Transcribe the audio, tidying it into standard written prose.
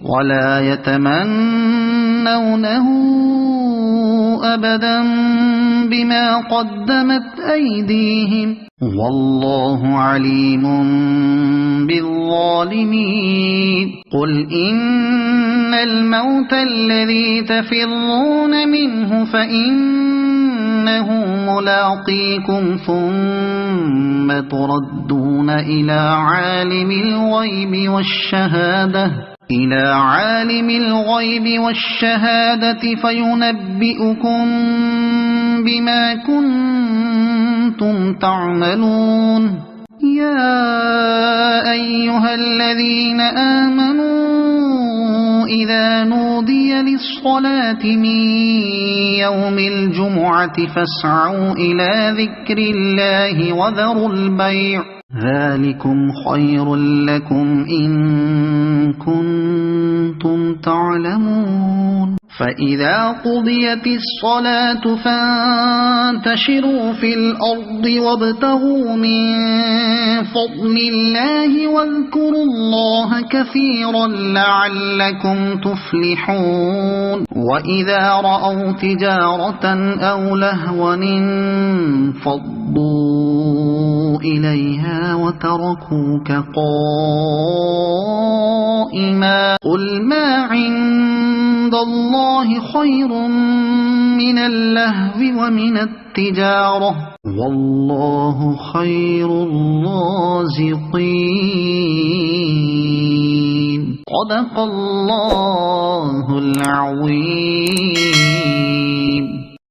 ولا يتمنونه أبدا بما قدمت أيديهم والله عليم بالظالمين. قل إن الموت الذي تفرون منه فإنه ملاقيكم ثم تردون إلى عالم الغيب والشهادة فينبئكم بما كنتم تعملون. يا أيها الذين آمنوا إذا نودي للصلاة من يوم الجمعة فاسعوا إلى ذكر الله وذروا البيع ذلكم خير لكم إن كنتم تعلمون. فإذا قضيت الصلاة فانتشروا في الأرض وابتغوا من فضل الله واذكروا الله كثيرا لعلكم تفلحون. وإذا رأوا تجارة أو لهوا انفضوا إليها وتركوك قائما قل ما عند الله خير من اللهو ومن التجارة والله خير الرازقين. صدق الله العظيم.